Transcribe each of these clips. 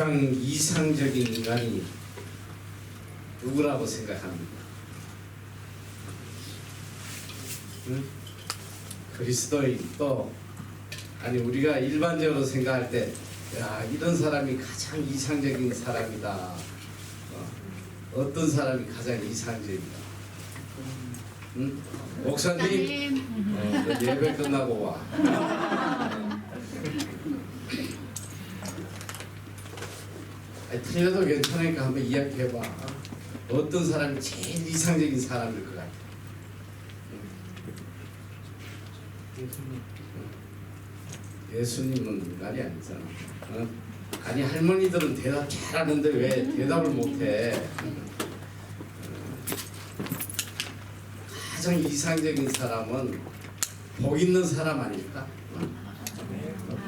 가장 이상적인 인간이 누구라고 생각합니까? 응? 그리스도인 또 아니 우리가 일반적으로 생각할 때 야, 이런 사람이 가장 이상적인 사람이다. 어떤 사람이 가장 이상적이다. 응? 목사님, 너 예배 끝나고 와. 아니, 틀려도 괜찮으니까 한번 이야기해봐. 어떤 사람이 제일 이상적인 사람일 것 같아? 예수님은 인간이 아니잖아. 어? 아니 할머니들은 대답 잘하는데 왜 대답을 못해? 가장 이상적인 사람은 복 있는 사람 아닐까?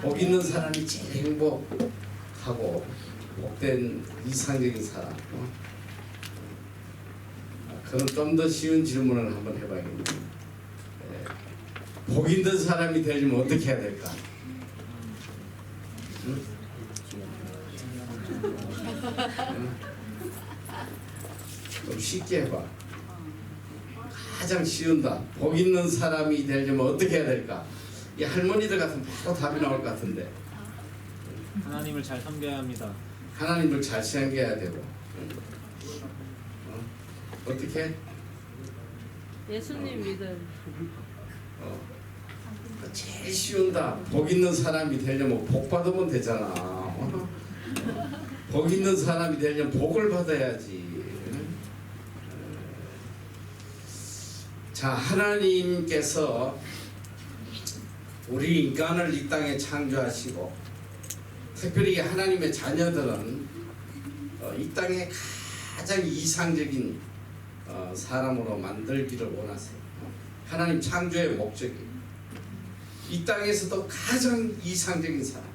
복 있는 사람이 제일 행복하고 복된 이상적인 사람. 그럼 좀 더 쉬운 질문을 한번 해봐야겠네. 복 있는 사람이 되려면 어떻게 해야 될까? 응? 좀 쉽게 해봐. 가장 쉬운다. 복 있는 사람이 되려면 어떻게 해야 될까? 이 할머니들 같으면 바로 답이 나올 것 같은데. 하나님을 잘 섬겨야 합니다. 하나님을 잘 섬겨야 되고. 어떻게? 예수님 믿음. 제일 쉬운다. 복 있는 사람이 되려면 복 받으면 되잖아. 복 있는 사람이 되려면 복을 받아야지. 자, 하나님께서 우리 인간을 이 땅에 창조하시고 특별히 하나님의 자녀들은 이 땅에 가장 이상적인 사람으로 만들기를 원하세요. 하나님 창조의 목적이 이 땅에서도 가장 이상적인 사람,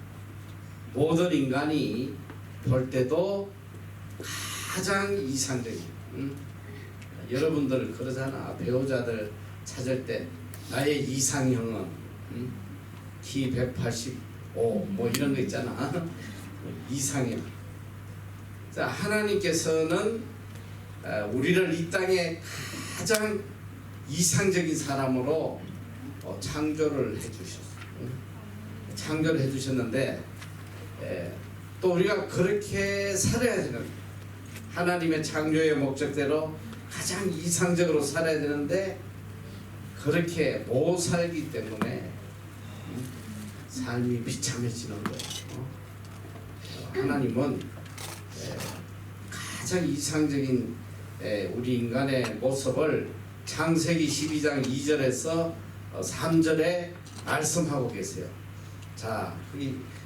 모든 인간이 볼 때도 가장 이상적인. 여러분들 그러잖아. 배우자들 찾을 때 나의 이상형은 키 185 뭐 이런 거 있잖아. 이상형. 자, 하나님께서는 우리를 이 땅에 가장 이상적인 사람으로 창조를 해주셨어요. 창조를 해주셨는데 또 우리가 그렇게 살아야 되는 거예요. 하나님의 창조의 목적대로 가장 이상적으로 살아야 되는데 그렇게 못 살기 때문에 삶이 비참해지는 거예요. 하나님은 가장 이상적인 우리 인간의 모습을 창세기 12장 2절에서 3절에 말씀하고 계세요. 자,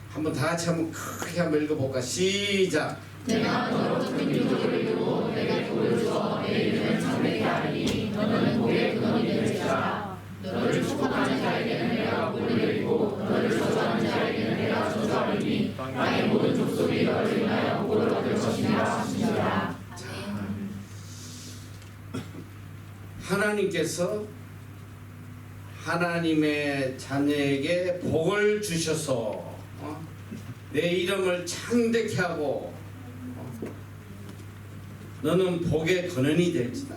한번 다 같이 한번 크게 한번 읽어볼까? 시작. 내가 너로 큰 유족을 이루고 내게 복을 주어 내 이름을 창대케 하리니 너는 복의 근원이 될지라. 너를 축복하는 자에게는 내가 복을 내리고 너를 저주하는 자에게는 내가 저주하리니 땅의 모든 족속이 너를 인하여 복을 얻을 것이니라 하시니라. 하나님께서 하나님의 자녀에게 복을 주셔서 내 이름을 창대케 하고 너는 복의 근원이 될지다.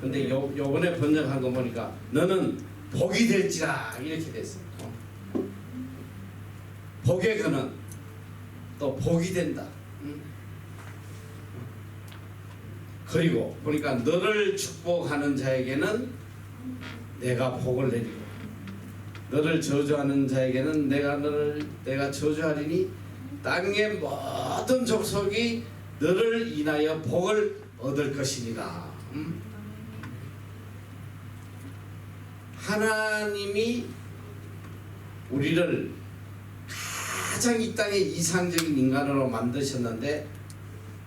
근데 요번에 번역한 거 보니까 너는 복이 될지라 이렇게 됐어요. 복의 근원 또 복이 된다. 그리고 보니까 너를 축복하는 자에게는 내가 복을 내리고 너를 저주하는 자에게는 내가 저주하리니 땅의 모든 족속이 너를 인하여 복을 얻을 것이니라. 하나님이 우리를 가장 이 땅에 이상적인 인간으로 만드셨는데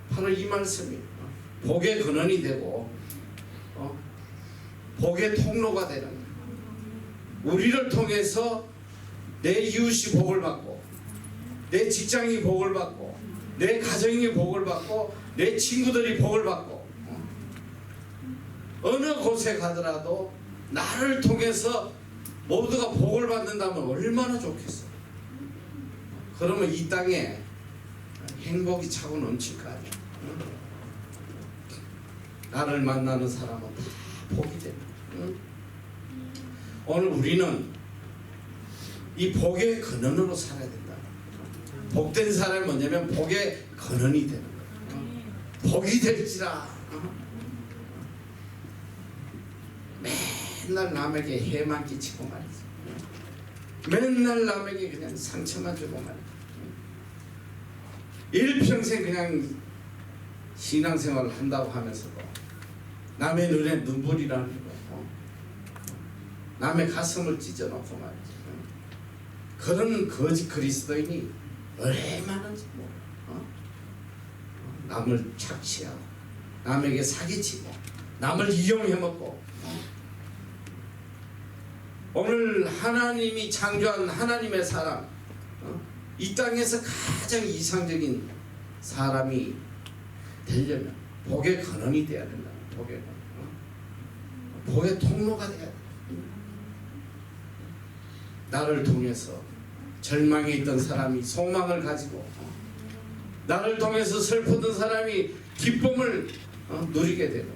바로 이 말씀이에요. 복의 근원이 되고 복의 통로가 되는 거예요. 우리를 통해서 내 이웃이 복을 받고 내 직장이 복을 받고 내 가정이 복을 받고 내 친구들이 복을 받고 어느 곳에 가더라도 나를 통해서 모두가 복을 받는다면 얼마나 좋겠어. 그러면 이 땅에 행복이 차고 넘칠 거 아니야. 나를 만나는 사람은 다 복이 돼. 오늘 우리는 이 복의 근원으로 살아야 된다. 복된 사람이 뭐냐면 복의 근원이 되는 거야. 복이 될지라. 맨날 남에게 해만 끼치고 말이지. 맨날 남에게 그냥 상처만 주고 말이지. 일평생 그냥 신앙생활을 한다고 하면서도 남의 눈에 눈물이라는 거, 남의 가슴을 찢어놓고 말이지. 그런 거짓 그리스도인이 얼마나인지 몰라. 남을 착취하고 남에게 사기치고 남을 이용해먹고. 오늘 하나님이 창조한 하나님의 사람, 이 땅에서 가장 이상적인 사람이 되려면 복의 근원이 돼야 된다. 복의 통로가 돼야 돼. 나를 통해서 절망에 있던 사람이 소망을 가지고, 나를 통해서 슬프던 사람이 기쁨을 누리게 되고,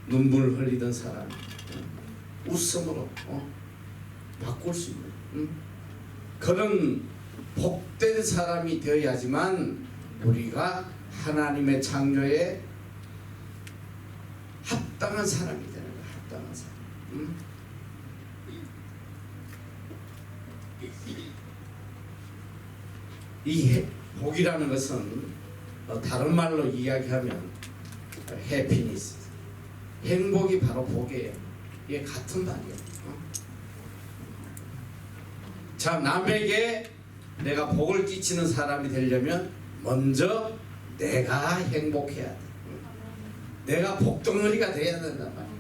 눈물 흘리던 사람이 웃음으로 바꿀 수 있는 그런 복된 사람이 되어야지만 우리가 하나님의 창조에 합당한 사람이 되는 거야. 합당한 사람. 이 복이라는 것은 다른 말로 이야기하면 해피니스, 행복이 바로 복이에요. 이게 같은 말이에요. 자, 남에게 내가 복을 끼치는 사람이 되려면 먼저 내가 행복해야 돼. 내가 복덩어리가 돼야 된단 말이야.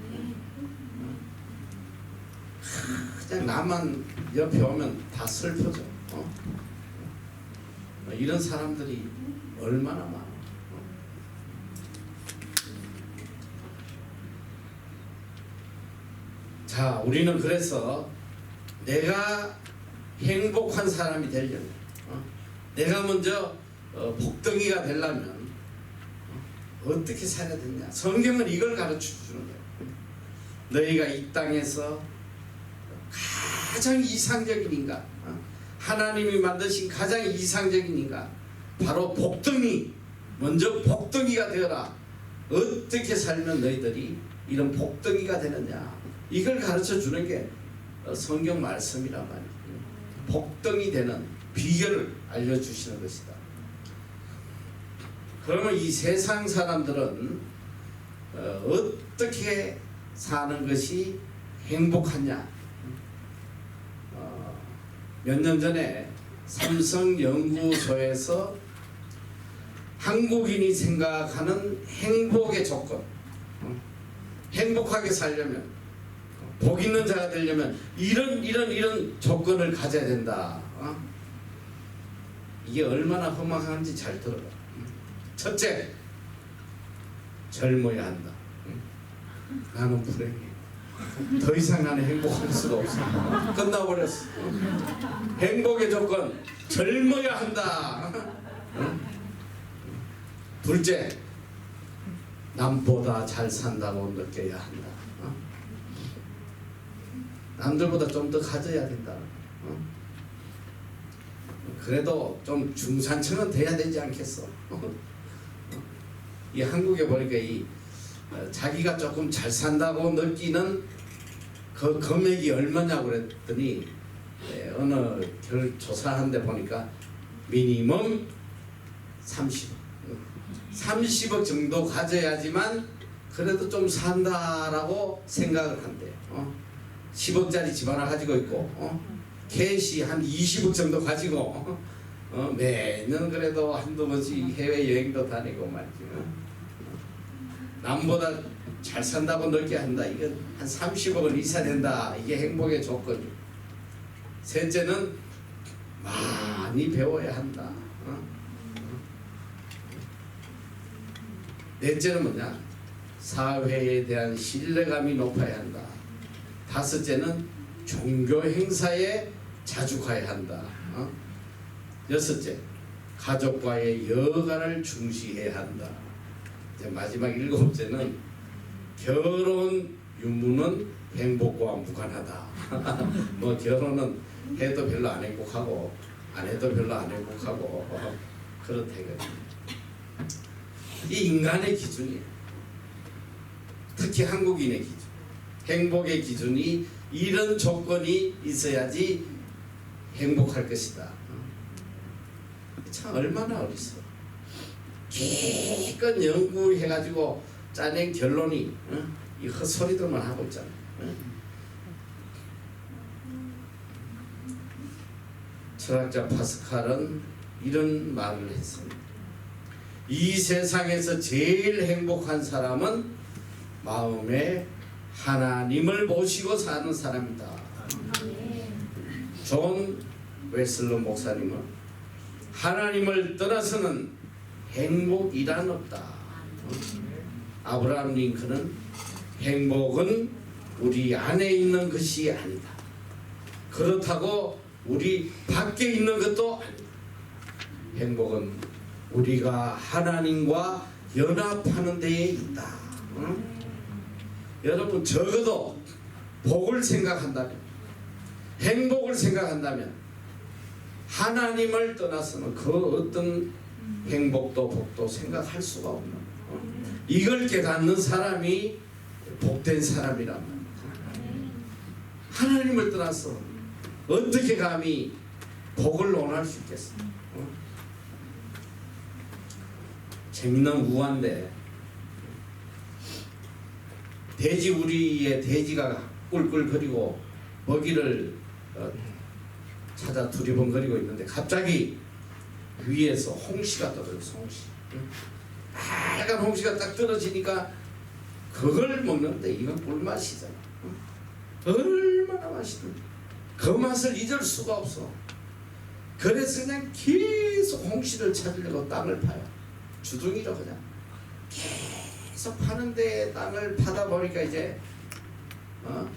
그냥 나만 옆에 오면 다 슬퍼져. 이런 사람들이 얼마나 많아. 자, 우리는 그래서 내가 행복한 사람이 되려면, 내가 먼저 복덩이가 되려면 어떻게 살아야 되냐? 성경은 이걸 가르쳐 주는 거예요. 너희가 이 땅에서 가장 이상적인 인간, 하나님이 만드신 가장 이상적인 인간, 바로 복덩이, 먼저 복덩이가 되어라. 어떻게 살면 너희들이 이런 복덩이가 되느냐? 이걸 가르쳐 주는 게 성경 말씀이란 말이에요. 복덩이 되는 비결을 알려주시는 것이다. 그러면 이 세상 사람들은 어떻게 사는 것이 행복하냐? 몇 년 전에 삼성연구소에서 한국인이 생각하는 행복의 조건, 행복하게 살려면, 복 있는 자가 되려면 이런 조건을 가져야 된다. 이게 얼마나 험악한지 잘 들어봐. 첫째, 젊어야 한다. 나는 불행해. 더 이상 나는 행복할 수가 없어. 끝나버렸어. 행복의 조건, 젊어야 한다. 둘째, 남보다 잘 산다고 느껴야 한다. 남들보다 좀 더 가져야 된다. 그래도 좀 중산층은 돼야 되지 않겠어. 이 한국에 보니까 이 자기가 조금 잘 산다고 느끼는 그 금액이 얼마냐고 그랬더니 어느 조사한 데 보니까 미니멈 30억 정도 가져야지만 그래도 좀 산다라고 생각을 한대요. 10억짜리 집 하나 가지고 있고 캐시 한 20억 정도 가지고 매년 그래도 한두 번씩 해외여행도 다니고 말이죠. 남보다 잘 산다고 느껴야 한다. 이건 한 30억은 있어야 된다. 이게 행복의 조건이에요. 셋째는 많이 배워야 한다. 넷째는 뭐냐? 사회에 대한 신뢰감이 높아야 한다. 다섯째는 종교 행사에 자주 가야 한다. 여섯째, 가족과의 여가를 중시해야 한다. 이제 마지막 일곱째는 결혼 유무는 행복과 무관하다. 뭐 결혼은 해도 별로 안 행복하고 안 해도 별로 안 행복하고 그렇다 이거죠. 이 인간의 기준이에요. 특히 한국인의 기준. 행복의 기준이 이런 조건이 있어야지 행복할 것이다. 참 얼마나 어리석. 기껏 연구해가지고 짜낸 결론이 이 헛소리들만 하고 있잖아. 철학자 파스칼은 이런 말을 했습니다. 이 세상에서 제일 행복한 사람은 마음에 하나님을 모시고 사는 사람이다. 존 웨슬러 목사님은 하나님을 떠나서는 행복이란 없다. 아브라함 링컨은 행복은 우리 안에 있는 것이 아니다. 그렇다고 우리 밖에 있는 것도 아니다. 행복은 우리가 하나님과 연합하는 데에 있다. 여러분 적어도 복을 생각한다면, 행복을 생각한다면 하나님을 떠나서는 그 어떤 행복도 복도 생각할 수가 없는 이걸 깨닫는 사람이 복된 사람이란 말이야. 하나님을 떠나서 어떻게 감히 복을 논할 수 있겠어? 재밌는 우화인데 돼지 우리의 돼지가 꿀꿀거리고 먹이를 찾아 두리번거리고 있는데 갑자기 위에서 홍시가 떨어졌어. 홍시. 빨간 홍시가 딱 떨어지니까 그걸 먹는데 이건 꿀맛이잖아. 얼마나 맛있는지 그 맛을 잊을 수가 없어. 그래서 그냥 계속 홍시를 찾으려고 땅을 파요. 주둥이로 그냥 계속 파는데 땅을 파다 보니까 이제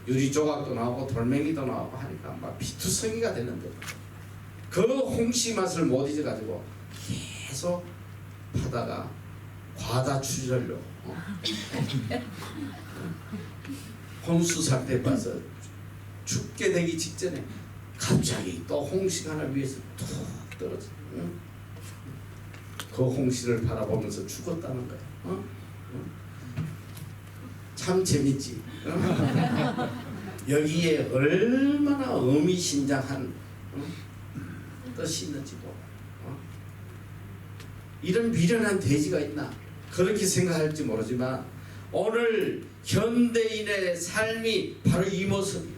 유리 조각도 나오고 돌멩이도 나오고 하니까 막 피투성이가 되는데 그 홍시 맛을 못 잊어가지고 계속 파다가 과다 출혈로 혼수 상태에 빠져 죽게 되기 직전에 갑자기 또 홍시가 하나 위에서 툭 떨어져. 그 홍시를 바라보면서 죽었다는 거야. 참 재밌지. 여기에 얼마나 의미심장한 뜻이 있는지 보고. 이런 미련한 돼지가 있나 그렇게 생각할지 모르지만 오늘 현대인의 삶이 바로 이 모습이에요.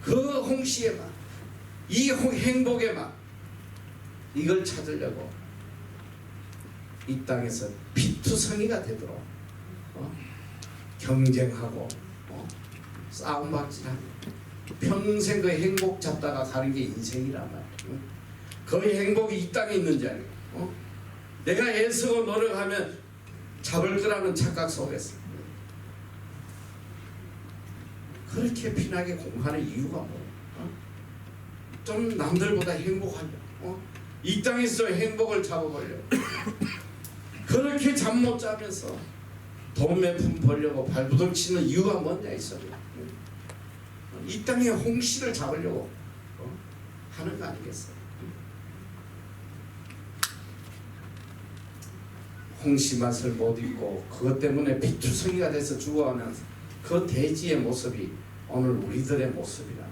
그 홍시의 맛, 이 행복의 맛, 이걸 찾으려고 이 땅에서 피투성이가 되도록 경쟁하고 싸움박질하고 평생 그 행복 잡다가 가는 게 인생이란 말이에요. 그 행복이 이 땅에 있는지 알고 내가 애쓰고 노력하면 잡을 거라는 착각 속에서 그렇게 피나게 공부하는 이유가 뭐예요? 좀 남들보다 행복하려고 이 땅에서 행복을 잡아보려고 그렇게 잠 못 자면서 돈 몇 푼 벌려고 발부둥 치는 이유가 뭐냐 이 소리야. 이 땅에 홍시를 잡으려고 하는 거 아니겠어요? 홍시 맛을 못 잊고 그것 때문에 피투성이가 돼서 죽어가는 그 돼지의 모습이 오늘 우리들의 모습이라.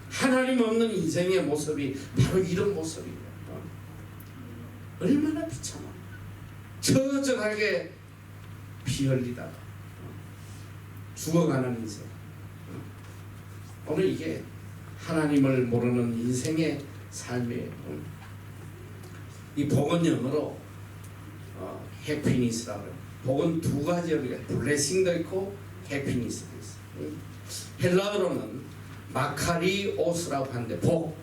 하나님 없는 인생의 모습이 바로 이런 모습이에요. 얼마나 비참하. 처절하게 피 흘리다가 죽어가는 인생. 오늘 이게 하나님을 모르는 인생의 삶이에요. 이 복은 영어로 해피니스라고 해요. 복은 두 가지 의미가 블레싱도 있고 해피니스도 있어요. 헬라어로는 마카리오스라고 하는데 복,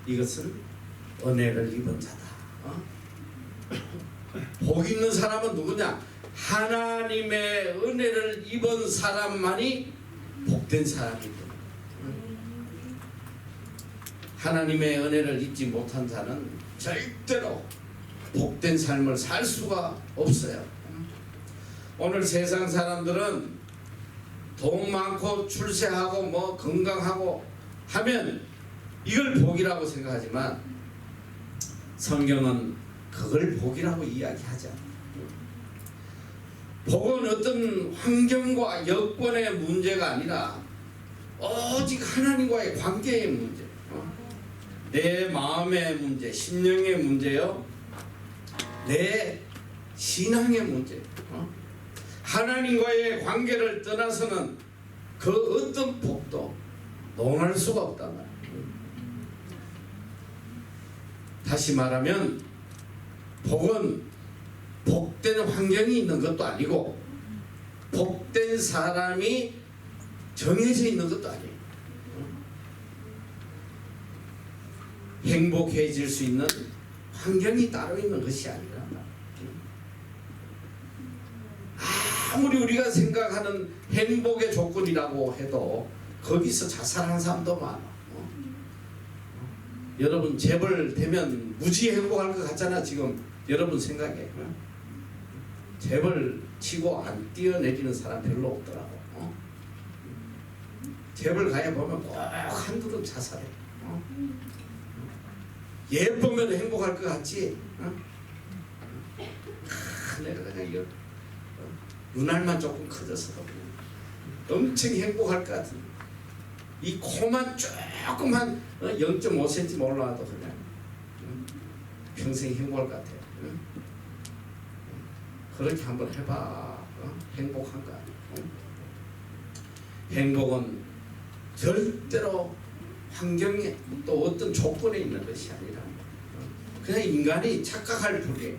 이것은 은혜를 입은 자다. 복 있는 사람은 누구냐? 하나님의 은혜를 입은 사람만이 복된 사람이다. 하나님의 은혜를 잊지 못한 자는 절대로 복된 삶을 살 수가 없어요. 오늘 세상 사람들은 돈 많고 출세하고 뭐 건강하고 하면 이걸 복이라고 생각하지만 성경은 그걸 복이라고 이야기하지 않아요. 복은 어떤 환경과 여건의 문제가 아니라 오직 하나님과의 관계의 문제, 내 마음의 문제, 심령의 문제요, 내 신앙의 문제. 하나님과의 관계를 떠나서는 그 어떤 복도 논할 수가 없단 말이에요. 다시 말하면 복은 복된 환경이 있는 것도 아니고 복된 사람이 정해져 있는 것도 아니에요. 행복해질 수 있는 환경이 따로 있는 것이 아니라 아무리 우리가 생각하는 행복의 조건이라고 해도 거기서 자살하는 사람도 많아. 여러분 재벌 되면 무지 행복할 것 같잖아. 지금 여러분 생각에 재벌 치고 안 뛰어내리는 사람 별로 없더라고. 재벌 가야 보면 꼭 한둘은 자살해. 예쁘면 행복할 것 같지? 내가 그냥 이거 눈알만 조금 커져서 엄청 행복할 것 같은 이 코만 조금만 0.5cm 올라와도 그냥 평생 행복할 것 같아. 그렇게 한번 해봐. 행복한가? 행복은 절대로 환경에 또 어떤 조건에 있는 것이 아니라 그냥 인간이 착각할 뿐이에요.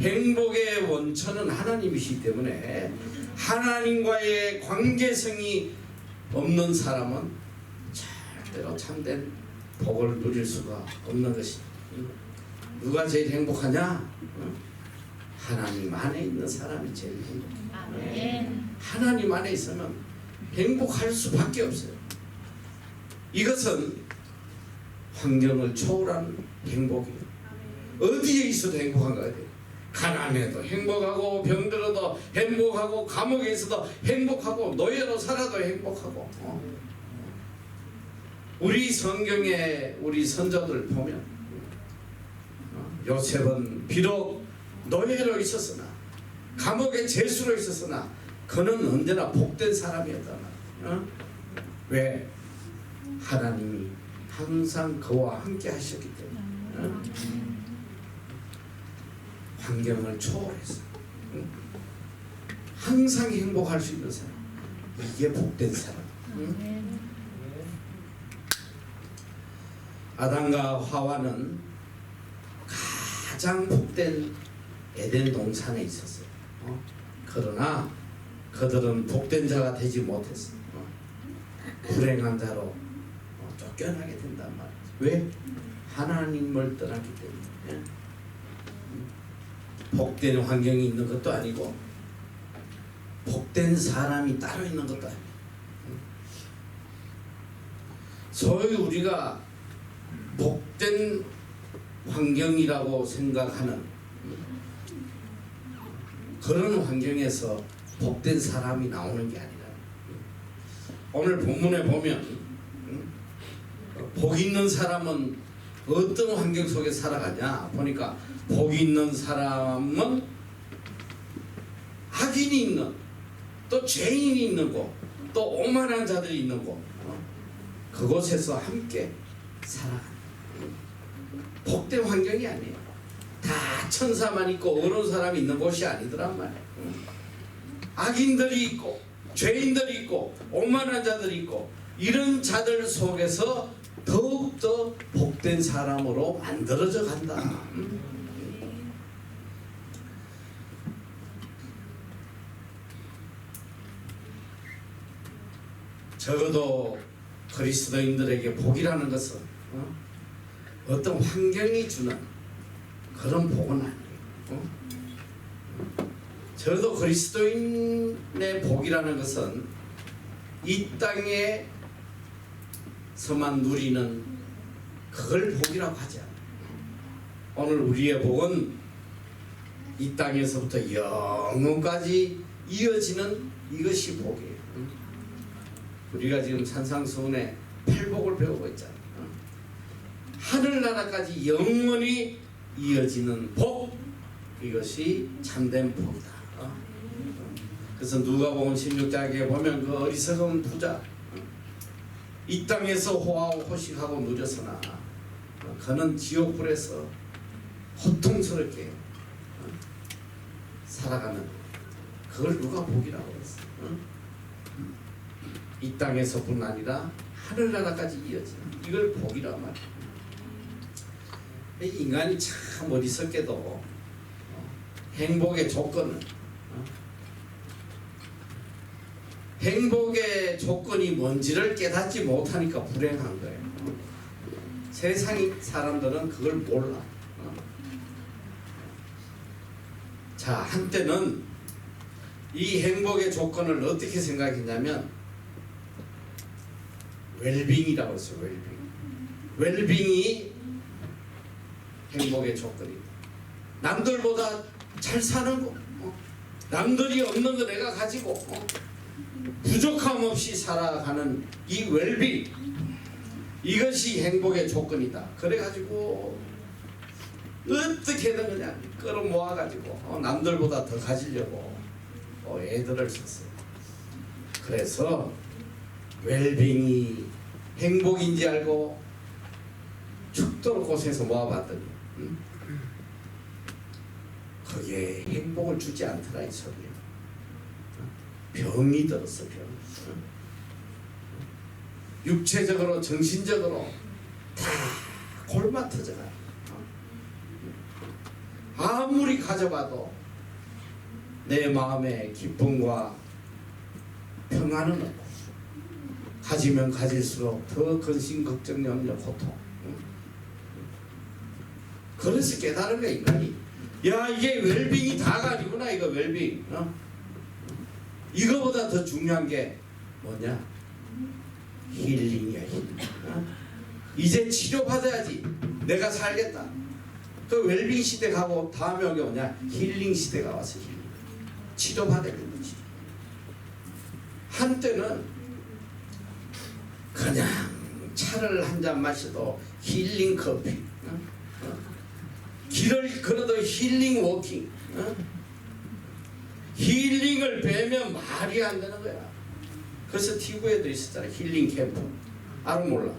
행복의 원천은 하나님이시기 때문에 하나님과의 관계성이 없는 사람은 절대로 참된 복을 누릴 수가 없는 것이. 누가 제일 행복하냐? 하나님 안에 있는 사람이 제일 행복해. 하나님 안에 있으면 행복할 수밖에 없어요. 이것은 환경을 초월한 행복이에요. 어디에 있어도 행복한 거야. 가난해도 행복하고 병들어도 행복하고 감옥에 있어도 행복하고 노예로 살아도 행복하고. 우리 성경에 우리 선조들 보면 요셉은 비록 노예로 있었으나 감옥에 죄수로 있었으나 그는 언제나 복된 사람이었단 말이야. 왜? 하나님이 항상 그와 함께 하셨기 때문에. 환경을 초월해서 항상 행복할 수 있는 사람, 이게 복된 사람. 아담과 하와는 가장 복된 에덴 동산에 있었어요. 그러나 그들은 복된 자가 되지 못했어. 불행한 자로 쫓겨나게 된단 말이에요. 왜? 하나님을 떠났기 때문에. 복된 환경이 있는 것도 아니고 복된 사람이 따로 있는 것도 아니에요. 소위 우리가 복된 환경이라고 생각하는 그런 환경에서 복된 사람이 나오는 게 아니라, 오늘 본문에 보면 복 있는 사람은 어떤 환경 속에 살아가냐 보니까 복 있는 사람은 악인이 있는, 또 죄인이 있는 곳, 또 오만한 자들이 있는 곳, 그곳에서 함께 살아가는 복된 환경이 아니에요. 다 천사만 있고 어려운 사람이 있는 곳이 아니더란 말이에요. 악인들이 있고 죄인들이 있고 오만한 자들이 있고 이런 자들 속에서 더욱더 복된 사람으로 만들어져 간다. 적어도 그리스도인들에게 복이라는 것은 어떤 환경이 주는 그런 복은 아니에요. 적어도 그리스도인의 복이라는 것은 이 땅에서만 누리는 그걸 복이라고 하지 않아. 오늘 우리의 복은 이 땅에서부터 영원까지 이어지는 이것이 복이에요. 우리가 지금 산상수훈의 팔복을 배우고 있잖아. 하늘나라까지 영원히 이어지는 복, 이것이 참된 복이다. 그래서 누가복음 16장에 보면 그 어리석은 부자, 이 땅에서 호하고 호식하고 누려서나 그는 지옥불에서 고통스럽게 살아가는, 그걸 누가 복이라고 했어. 이 땅에서뿐 아니라 하늘나라까지 이어지는, 이걸 복이란 말이야. 인간이 참 어리석게도 행복의 조건은, 행복의 조건이 뭔지를 깨닫지 못하니까 불행한 거예요. 세상 사람들은 그걸 몰라. 자, 한때는 이 행복의 조건을 어떻게 생각했냐면 웰빙이라고 했어요. 웰빙이 행복의 조건이다. 남들보다 잘 사는 거, 남들이 없는 거 내가 가지고 부족함 없이 살아가는 이 웰빙, 이것이 행복의 조건이다. 그래가지고 어떻게든 그냥 끌어모아가지고 남들보다 더 가지려고 애들을 썼어요. 그래서 웰빙이 행복인지 알고 죽도록 고생해서 모아봤더니 그게 행복을 주지 않더라 이 소리야. 병이 들었어. 병. 육체적으로 정신적으로 다 골마 터져가. 아무리 가져봐도 내 마음에 기쁨과 평안은 없고, 가지면 가질수록 더 근심, 걱정, 염려, 고통. 그래서 깨달은 거야 인간이. 야, 이게 웰빙이 다가 아니구나. 이거 웰빙. 이거보다 더 중요한 게 뭐냐? 힐링이야, 힐링. 이제 치료받아야지 내가 살겠다. 그 웰빙 시대 가고 다음에 오게 뭐냐? 힐링 시대가 와서 힐링. 치료받아야 되는 거지. 한때는 그냥 차를 한 잔 마셔도 힐링 커피, 길을 걸어도 힐링 워킹, 힐링을 배면 말이 안 되는 거야. 그래서 TV에도 있었잖아. 힐링 캠프. 알아 몰라?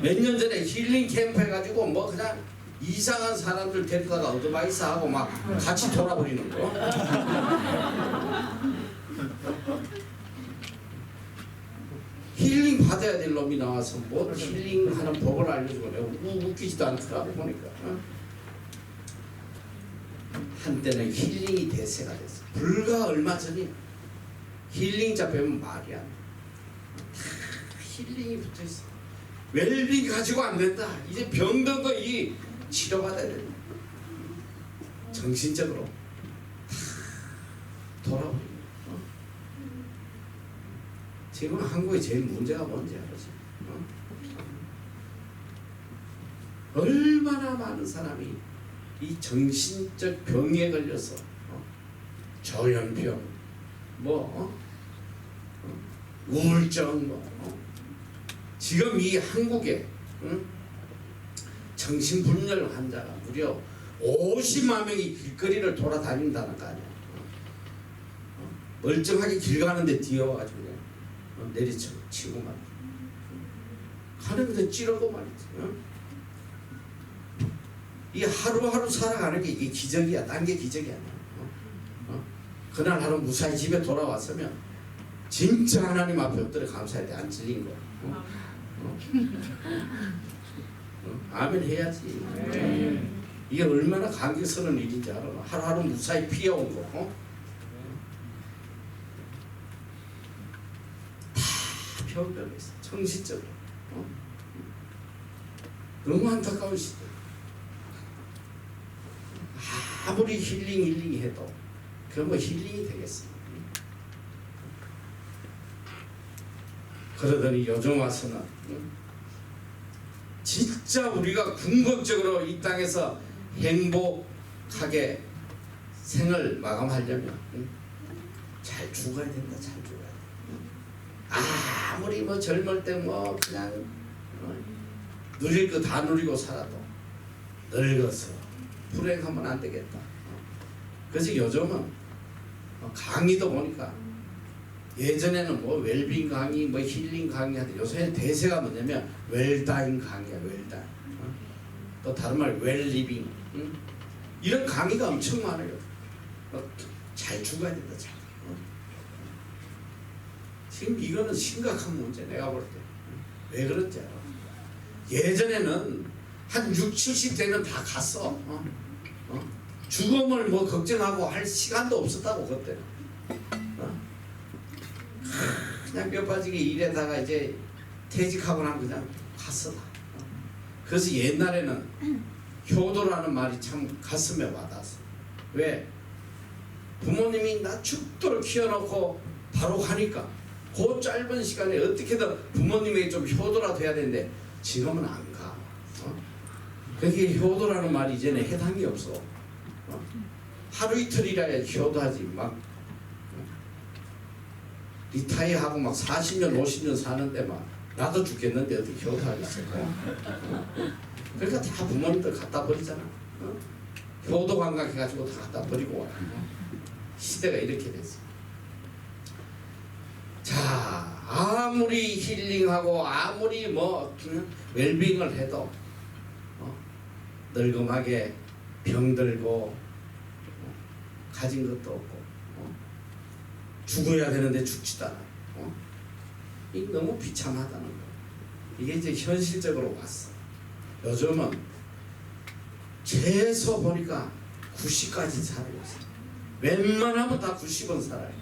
몇 년 전에 힐링 캠프 해가지고 뭐 그냥 이상한 사람들 데려다가 어드바이스 하고 막 같이 돌아버리는 거. 힐링 받아야 될 놈이 나와서 뭐 힐링하는 법을 알려주고 내가 웃기지도 않더라고 보니까. 한때는 힐링이 대세가 됐어. 불과 얼마 전에 힐링자 배우면 말이 안 돼. 다 힐링이 붙어있어. 웰빙 가지고 안 된다. 이제 병든 거 이 치료받아야 된다. 정신적으로 다 돌아버리고. 지금 한국의 제일 문제가 뭔지 알지? 얼마나 많은 사람이 이 정신적 병에 걸려서 조현병, 우울증, 지금 이 한국에 정신분열 환자가 무려 50만 명이 길거리를 돌아다닌다는 거 아니야. 멀쩡하게 길 가는데 뛰어와가지고 그냥 내리치고 말이야. 가는 데 찌르고 말이지. 이 하루하루 살아가는 게 이게 기적이야. 딴 게 기적이 아니야. 그날 하루 무사히 집에 돌아왔으면 진짜 하나님 앞에 엎드려 감사해야 돼. 안 찔린 거. 아멘 해야지. 이게 얼마나 감격스러운 일인지 알아. 하루하루 무사히 피해온 거. 다 병병이 있어. 정신적으로. 너무 안타까운 시대. 아무리 힐링 해도 그건 뭐 힐링이 되겠어. 그러더니 요즘 와서는 진짜 진짜 우리가 궁극적으로 이 땅에서 행복하게 생을 마감하려면 잘 죽어야 된다. 잘 죽어야 돼. 아무리 뭐 젊을 때 뭐 그냥 누릴 거 다 누리고 살아도 늙어서 불행하면 안 되겠다. 그래서 요즘은 강의도 보니까 예전에는 뭐 웰빙 강의, 뭐 힐링 강의 하는데 요새 대세가 뭐냐면 웰다잉 강의야. 웰다잉. 또 다른 말 웰리빙. 이런 강의가 엄청 많아요. 잘 죽어야 된다. 잘. 지금 이거는 심각한 문제. 내가 볼 때. 왜 그런지 알아? 예전에는 한 6, 70대는 다 갔어. 죽음을 뭐 걱정하고 할 시간도 없었다고 그때는. 그냥 뼈 빠지게 일에다가 이제 퇴직하고 나면 그냥 갔어. 그래서 옛날에는 효도라는 말이 참 가슴에 와닿았어. 왜? 부모님이 나 죽도록 키워놓고 바로 가니까 그 짧은 시간에 어떻게든 부모님에게 좀 효도라도 해야 되는데 지금은 안 가. 그게 효도라는 말이 이제는 해당이 없어. 하루 이틀이라야 효도하지. 막 리타이어하고 막 40년 50년 사는데 막 나도 죽겠는데 어떻게 효도하겠을까? 그러니까 다 부모님들 갖다 버리잖아. 효도 감각해가지고 다 갖다 버리고 와요. 시대가 이렇게 됐어. 자, 아무리 힐링하고 아무리 뭐 웰빙을 해도 늙음하게 병들고 가진 것도 없고 죽어야 되는데 죽지도 않아. 이게 너무 비참하다는 거. 이게 이제 현실적으로 왔어. 요즘은 최소 보니까 90까지 살아요. 웬만하면 다 90은 살아요.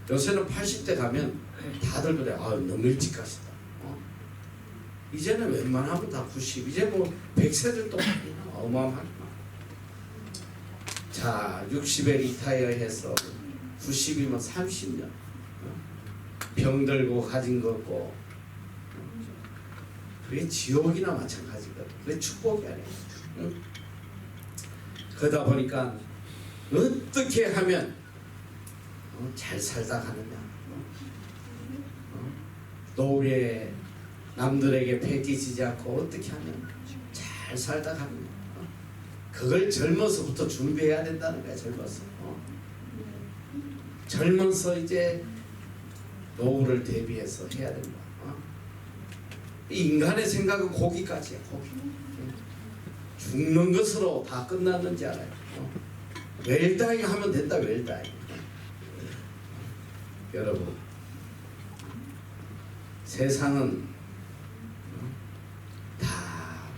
요새는 80대 가면 다들 그래. 너무 일찍 가시다. 이제는 웬만하면 다 90. 이제 뭐 100세들도 어마어마하구나. 자, 60에 리타이어해서 90이면 30년 병들고 가진 거 없고 그게 지옥이나 마찬가지거든. 그게 축복이 아니야. 응? 그러다 보니까 어떻게 하면 잘 살다 가느냐. 노후에 남들에게 패기지지 않고 어떻게 하면 잘 살다 가느냐. 그걸 젊어서부터 준비해야 된다는 거야. 젊어서. 젊어서 이제 노후를 대비해서 해야 된다. 인간의 생각은 거기까지야. 거기. 죽는 것으로 다 끝났는지 알아요. 웰다잉 하면 된다. 웰다잉. 여러분, 세상은 다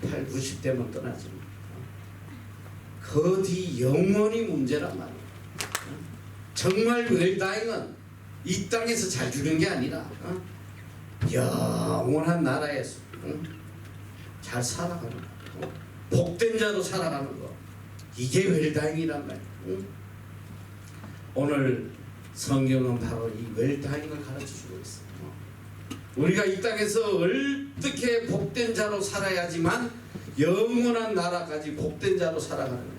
8, 90대면 떠나지. 그 뒤 영원히 문제란 말이야. 정말 웰다잉은 이 땅에서 잘 주는 게 아니라 영원한 나라에서 잘 살아가는 거, 복된 자로 살아가는 거, 이게 웰다잉이란 말이야. 오늘 성경은 바로 이 웰다잉을 가르쳐주고 있어. 우리가 이 땅에서 어떻게 복된 자로 살아야지만 영원한 나라까지 복된 자로 살아가는 거야.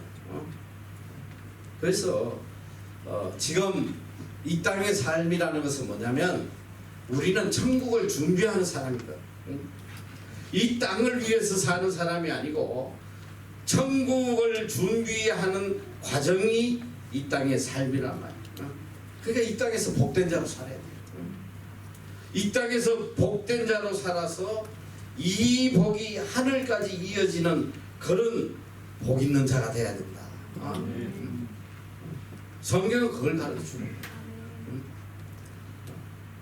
그래서 지금 이 땅의 삶이라는 것은 뭐냐면 우리는 천국을 준비하는 사람이거든. 이 땅을 위해서 사는 사람이 아니고 천국을 준비하는 과정이 이 땅의 삶이란 말이야. 그러니까 이 땅에서 복된 자로 살아야 돼. 이 땅에서 복된 자로 살아서 이 복이 하늘까지 이어지는 그런 복 있는 자가 돼야 된다. 성경은 그걸 가르쳐주는 거야.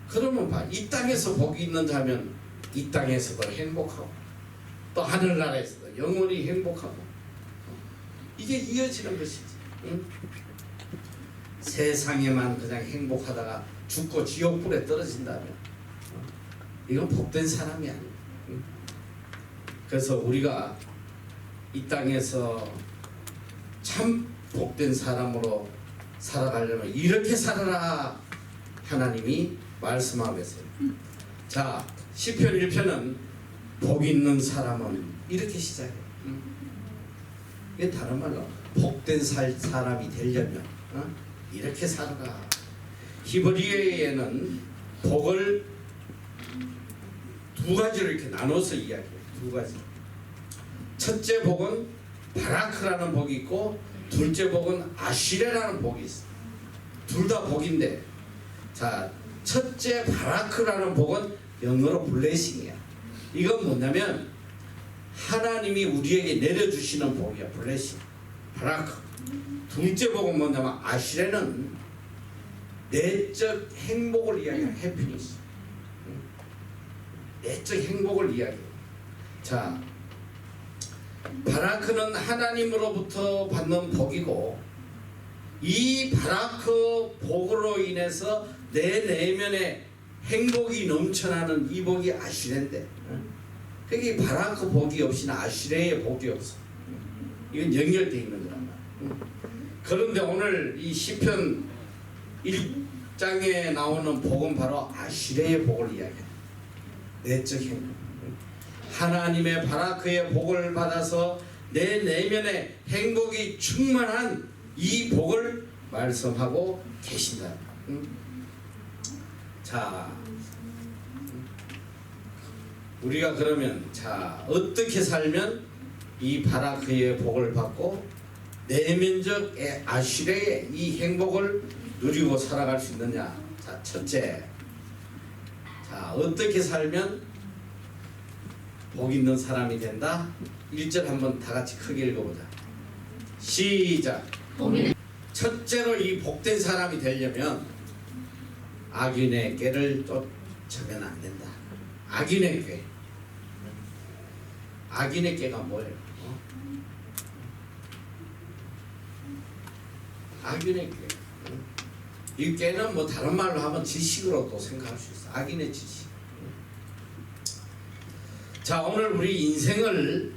그러면 봐, 이 땅에서 복이 있는 자면 이 땅에서도 행복하고 또 하늘나라에서도 영원히 행복하고 이게 이어지는 것이지. 세상에만 그냥 행복하다가 죽고 지옥불에 떨어진다면 이건 복된 사람이 아니야. 그래서 우리가 이 땅에서 참 복된 사람으로 살아가려면 이렇게 살아라 하나님이 말씀하고 계세요. 자, 시편 1편은 복 있는 사람은 이렇게 시작해. 이게 다른 말로 복된 사람이 되려면 이렇게 살아가. 히브리어에는 복을 두 가지로 이렇게 나눠서 이야기해요. 두 가지. 첫째 복은 바라크라는 복이 있고 둘째 복은 아시레라는 복이 있어. 둘 다 복인데, 자, 첫째 바라크라는 복은 영어로 블레싱이야. 이건 뭐냐면 하나님이 우리에게 내려주시는 복이야. 블레싱, 바라크. 둘째 복은 뭐냐면 아시레는 내적 행복을 이야기하는 해피니스. 내적 행복을 이야기해. 자, 바라크는 하나님으로부터 받는 복이고, 이 바라크 복으로 인해서 내 내면에 행복이 넘쳐나는 이 복이 아시레인데, 그게 바라크 복이 없이는 아시레의 복이 없어. 이건 연결되어 있는 거란 말이야. 그런데 오늘 이 시편 1장에 나오는 복은 바로 아시레의 복을 이야기해. 내적 행복. 하나님의 바라크의 복을 받아서 내 내면에 행복이 충만한 이 복을 말씀하고 계신다. 자, 우리가 그러면 자 어떻게 살면 이 바라크의 복을 받고 내면적 아시레의 이 행복을 누리고 살아갈 수 있느냐? 자, 첫째, 자 어떻게 살면 복 있는 사람이 된다? 1절 한번 다 같이 크게 읽어보자. 시작. 첫째로 이 복된 사람이 되려면 악인의 꾀를 쫓으면 안 된다. 악인의 꾀. 악인의 꾀가 뭐예요? 악인의 꾀. 이 꾀는 뭐 다른 말로 하면 지식으로도 생각할 수 있어. 악인의 지식. 자, 오늘 우리 인생을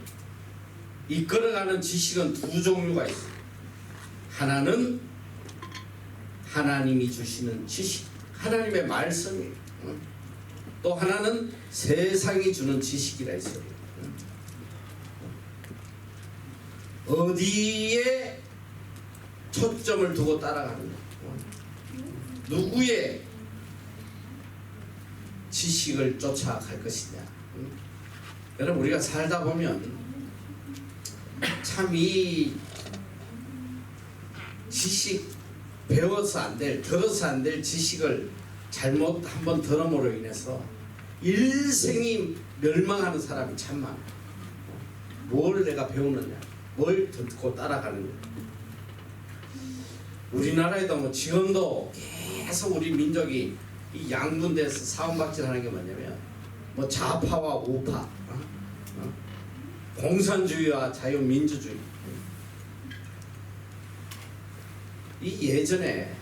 이끌어가는 지식은 두 종류가 있어요. 하나는 하나님이 주시는 지식, 하나님의 말씀이에요. 또 하나는 세상이 주는 지식이라 있어요. 어디에 초점을 두고 따라가느냐, 누구의 지식을 쫓아갈 것이냐. 여러분, 우리가 살다 보면 참 이 지식, 배워서 안 될, 들어서 안 될 지식을 잘못 한번 들음으로 인해서 일생이 멸망하는 사람이 참 많아. 뭘 내가 배우느냐, 뭘 듣고 따라가느냐. 우리나라에도 뭐 지금도 계속 우리 민족이 이 양분돼서 사원박질하는 게 뭐냐면 뭐 좌파와 우파, 공산주의와 자유민주주의. 이 예전에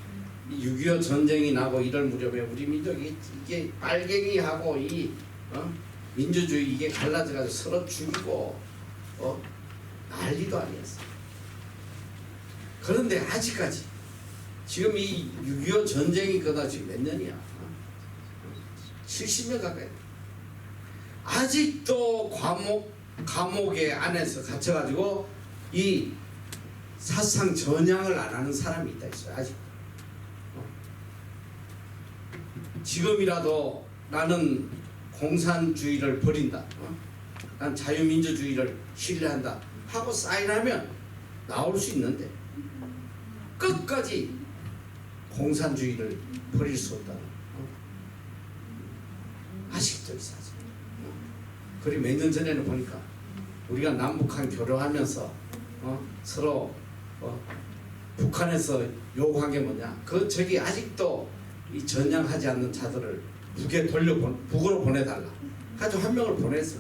6.25 전쟁이 나고 이럴 무렵에 우리 민족이 이게 빨갱이하고 이 민주주의 이게 갈라져가지고 서로 죽이고 난리도 아니었어. 그런데 아직까지 지금 이 6.25 전쟁이 그다 지금 몇 년이야? 70년 가까이. 아직도 감옥에 안에서 갇혀가지고 이 사상 전향을 안 하는 사람이 있다 있어요. 아직. 지금이라도 나는 공산주의를 버린다, 난 자유민주주의를 신뢰한다 하고 사인하면 나올 수 있는데 끝까지 공산주의를 버릴 수 없다는, 아직도 있어. 그리고 몇 년 전에는 보니까 우리가 남북한 교류하면서 서로 북한에서 요구한 게 뭐냐, 저기 아직도 이 전향하지 않는 자들을 북으로 보내달라. 가지고 한 명을 보냈어.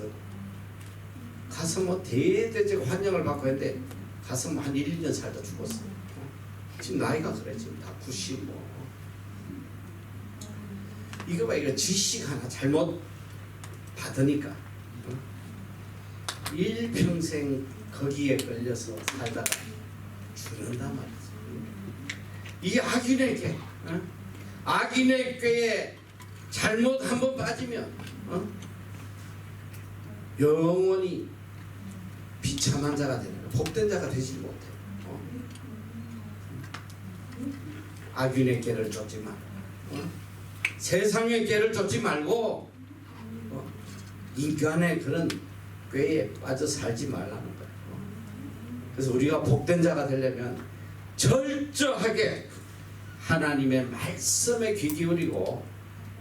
가서 뭐 대대적 환영을 받고 했는데 가서 뭐 한 1, 2년 살다 죽었어. 지금 나이가 그래. 지금 다 90 뭐. 이거 봐, 이거 지식 하나 잘못 받으니까 일평생 거기에 걸려서 살다가 죽는단 말이지. 이 악인의 꾀, 악인의 꾀에 잘못 한번 빠지면 영원히 비참한 자가 되는 거예요. 복된 자가 되지 못해. 악인의 꾀를 쫓지 말고 세상의 꾀를 쫓지 말고 인간의 그런 꾀에 빠져 살지 말라는 거예요. 그래서 우리가 복된 자가 되려면 철저하게 하나님의 말씀에 귀 기울이고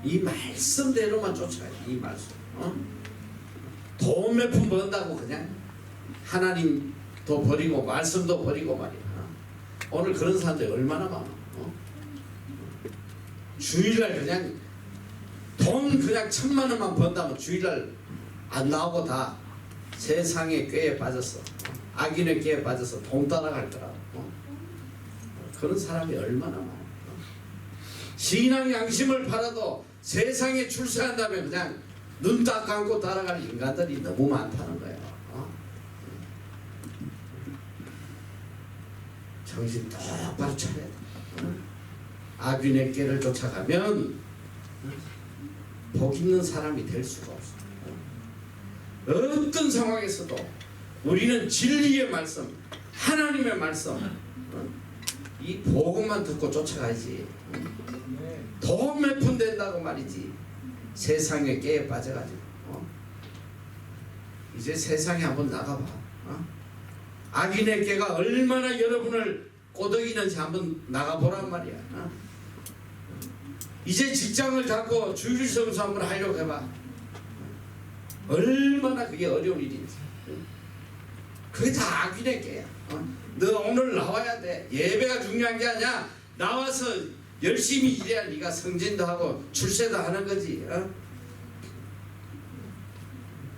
이 말씀대로만 쫓아야 돼. 이 말씀. 돈 몇 푼 번다고 그냥 하나님도 버리고 말씀도 버리고 말이야. 오늘 그런 사람들이 얼마나 많아. 주일날 그냥 돈 그냥 1,000만 원만 번다면 주일날 안 나오고 다 세상의 꾀에 빠졌어. 악인의 꾀에 빠져서 돈 따라갈 거라고. 그런 사람이 얼마나 많아. 신앙 양심을 팔아도 세상에 출세한다면 그냥 눈 딱 감고 따라갈 인간들이 너무 많다는 거예요. 정신 똑바로 차려야 돼. 악인의 꾀를 쫓아가면 복 있는 사람이 될 수가 없어. 어떤 상황에서도 우리는 진리의 말씀, 하나님의 말씀, 이 복음만 듣고 쫓아가야지. 돈 몇 푼 된다고 말이지. 세상의 꾀에 빠져가지고 이제 세상에 한번 나가봐. 악인의 꾀가 얼마나 여러분을 꼬드기는지 한번 나가보란 말이야. 이제 직장을 잡고 주일 성수 한번 하려고 해봐. 얼마나 그게 어려운 일인지. 그게 다 악인의 꾀야. 너 오늘 나와야 돼. 예배가 중요한 게 아니야. 나와서 열심히 일해야 네가 성진도 하고 출세도 하는 거지.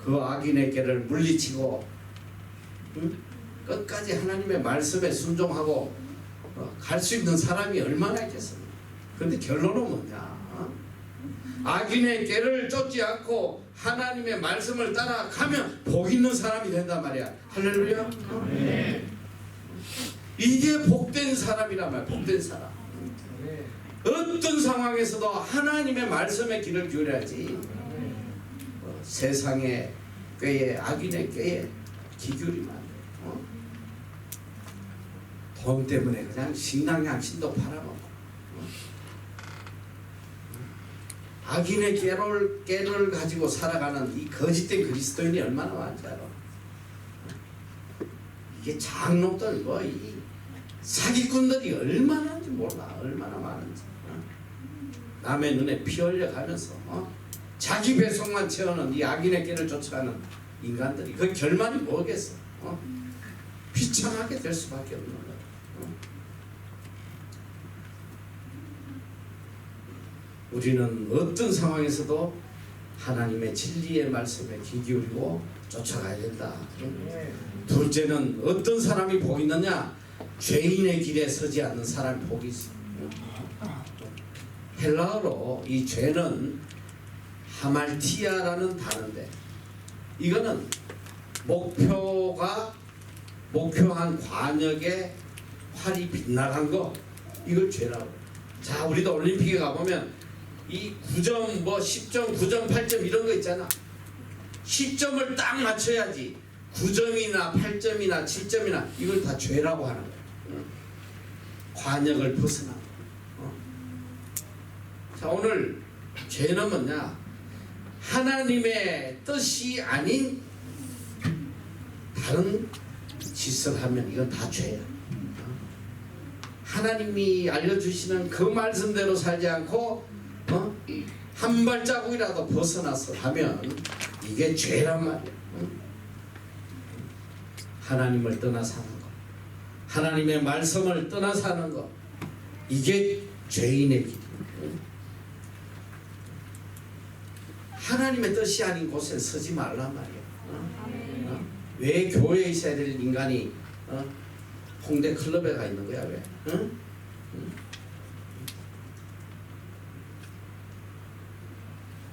그 악인의 꾀를 물리치고 끝까지 하나님의 말씀에 순종하고 갈 수 있는 사람이 얼마나 있겠습니까? 그런데 결론은 뭐냐? 악인의 꾀를 쫓지 않고 하나님의 말씀을 따라가면 복 있는 사람이 된단 말이야. 할렐루야. 이게 복된 사람이란 말이야. 복된 사람. 어떤 상황에서도 하나님의 말씀에 귀를 기울여야지. 세상의 꾀에 악인의 꾀에 귀 기울이면 안 돼. 돈 때문에 그냥 신앙 양심도 팔아먹고 악인의 꾀를 가지고 살아가는 이 거짓된 그리스도인이 얼마나 많지 알아. 이게 장로들 이 사기꾼들이 얼마나인지 몰라. 얼마나 많은지. 남의 눈에 피 흘려가면서 자기 배속만 채우는 이 악인의 꾀를 쫓아가는 인간들이 그 결말이 뭐겠어. 비참하게 될 수밖에 없는 거야. 우리는 어떤 상황에서도 하나님의 진리의 말씀에 귀 기울이고 쫓아가야 된다. 둘째는 어떤 사람이 복 있느냐? 죄인의 길에 서지 않는 사람이 복이 있어. 헬라어로 이 죄는 하말티아라는 단어인데 이거는 목표한 관역에 활이 빗나간 거, 이걸 죄라고. 자, 우리도 올림픽에 가보면 이 9점, 10점, 9점, 8점 이런 거 있잖아. 10점을 딱 맞춰야지 9점이나 8점이나 7점이나 이걸 다 죄라고 하는 거야. 관역을 벗어나. 자, 오늘 죄는 뭐냐? 하나님의 뜻이 아닌 다른 짓을 하면 이건 다 죄야. 하나님이 알려주시는 그 말씀대로 살지 않고 한 발자국이라도 벗어나서 하면 이게 죄란 말이야. 하나님을 떠나 사는 거, 하나님의 말씀을 떠나 사는 거, 이게 죄인의 길. 하나님의 뜻이 아닌 곳에 서지 말란 말이야. 왜 교회에 있어야 될 인간이 홍대 클럽에 가 있는 거야? 왜?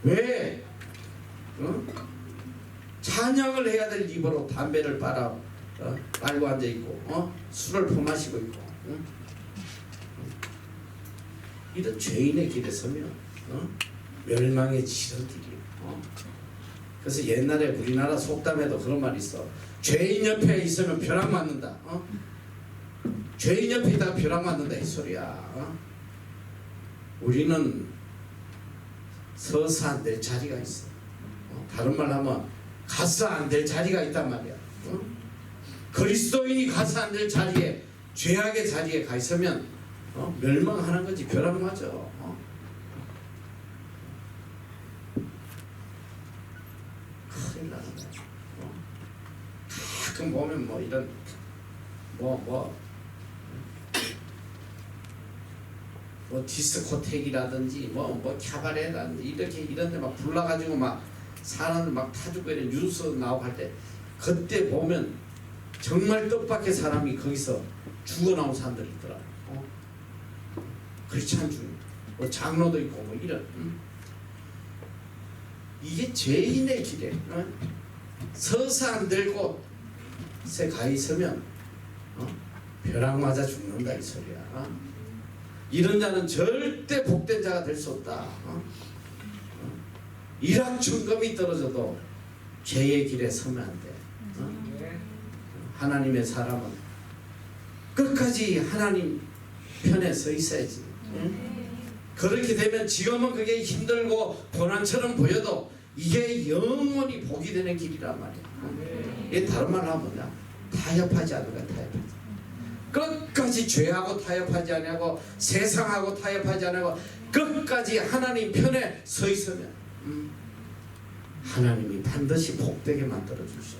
왜? 찬양을 해야 될 입으로 담배를 빨고 앉아 있고, 술을 퍼마시고 있고, 이런 죄인의 길에 서면 멸망에 치는 길이에요. 그래서 옛날에 우리나라 속담에도 그런 말이 있어. 죄인 옆에 있으면 벼락 맞는다. 죄인 옆에 있다가 벼락 맞는다 이 소리야. 우리는 서서 안 될 자리가 있어. 다른 말로 하면 가서 안 될 자리가 있단 말이야. 그리스도인이 가서 안 될 자리에, 죄악의 자리에 가 있으면 멸망하는 거지. 벼락 맞아. 큰일 나는 거야. 가끔 보면 뭐 이런 뭐 디스코텍이라든지 뭐 캬바레라든지 이렇게 이런 데 막 불러가지고 막 사람들 막 타주고 이런 뉴스 나오고 할 때 그때 보면 정말 뜻밖의 사람이 거기서 죽어 나온 사람들이 있더라. 크리스찬 중에 뭐 장로도 있고 뭐 이런. 이게 죄인의 길에 서서 안 될 곳에 가 있으면 벼락 맞아 죽는다 이 소리야. 이런 자는 절대 복된 자가 될 수 없다. 일확천금이 떨어져도 죄의 길에 서면 안 돼. 하나님의 사람은 끝까지 하나님 편에 서 있어야지. 그렇게 되면 지금은 그게 힘들고 고난처럼 보여도 이게 영원히 복이 되는 길이란 말이야. 이게 다른 말로 하면 뭐냐? 타협하지 않는 거야. 타협하지. 끝까지 죄하고 타협하지 않고 세상하고 타협하지 않고 끝까지 하나님 편에 서 있으면 하나님이 반드시 복되게 만들어 주셔.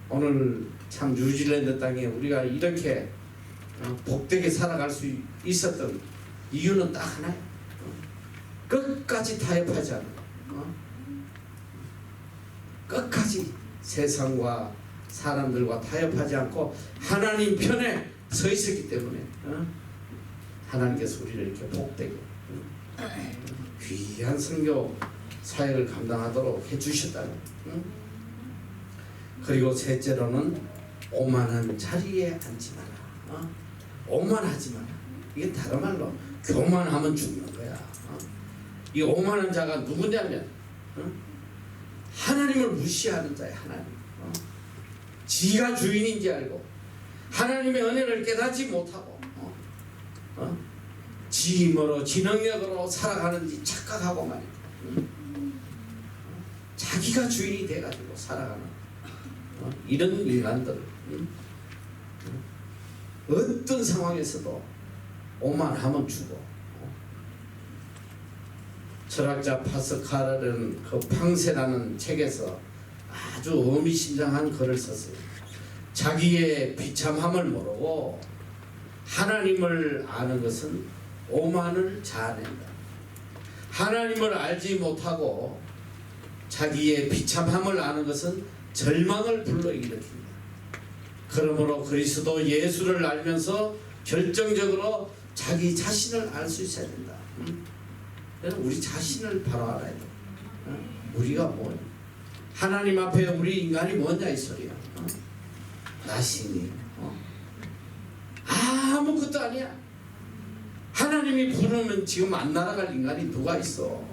오늘 참 뉴질랜드 땅에 우리가 이렇게 복되게 살아갈 수 있었던 이유는 딱 하나야. 끝까지 타협하지 않아. 끝까지 세상과 사람들과 타협하지 않고 하나님 편에 서 있었기 때문에 하나님께서 우리를 이렇게 복되게 귀한 선교 사역을 감당하도록 해주셨다는. 그리고 셋째로는 오만한 자리에 앉지 마라. 오만하지 마라. 이게 다른 말로 교만하면 죽는 거야. 이 오만한 자가 누구냐면 하나님을 무시하는 자야. 하나님. 지가 주인인지 알고 하나님의 은혜를 깨닫지 못하고 지 힘으로 지 능력으로 살아가는지 착각하고 말이야. 자기가 주인이 돼가지고 살아가는 이런 인간들. 어떤 상황에서도 오만하면 죽어. 철학자 파스칼은 그 팡세라는 책에서 아주 의미심장한 글을 썼어요. 자기의 비참함을 모르고 하나님을 아는 것은 오만을 자아낸다. 하나님을 알지 못하고 자기의 비참함을 아는 것은 절망을 불러일으킨다. 그러므로 그리스도 예수를 알면서 결정적으로 자기 자신을 알 수 있어야 된다. 우리 자신을 바로 알아야 돼. 우리가 뭐냐? 하나님 앞에 우리 인간이 뭐냐 이 소리야. 나신이 아무것도 아니야. 하나님이 부르면 지금 안 날아갈 인간이 누가 있어?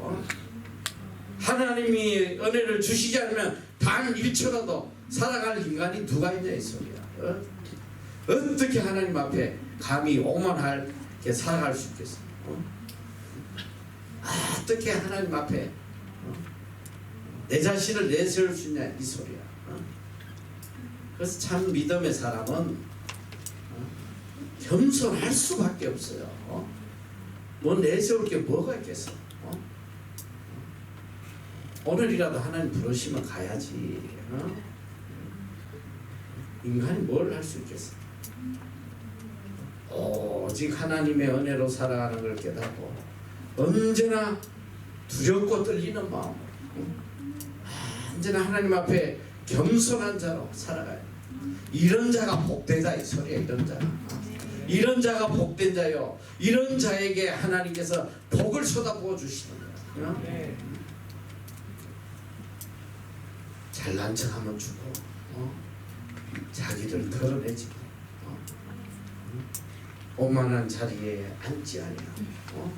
하나님이 은혜를 주시지 않으면 단 1초라도 살아갈 인간이 누가 있냐 이 소리야. 어떻게 하나님 앞에 감히 오만하게 살아갈 수 있겠어? 어떻게 하나님 앞에 내 자신을 내세울 수 있냐 이 소리야. 그래서 참 믿음의 사람은 겸손할 수밖에 없어요. 뭐 내세울 게 뭐가 있겠어? 오늘이라도 하나님 부르시면 가야지. 인간이 뭘 할 수 있겠어? 오직 하나님의 은혜로 살아가는 걸 깨닫고 언제나 두렵고 떨리는 마음, 언제나 하나님 앞에 겸손한 자로 살아가야 돼. 이런 자가 복되다 이 소리야. 이런 자, 이런 자가 복된 자요. 이런 자에게 하나님께서 복을 쏟아부어 주시는 거야. 잘난 척하면 주고 자기를 드러내지 오만한 자리에 앉지 아니하고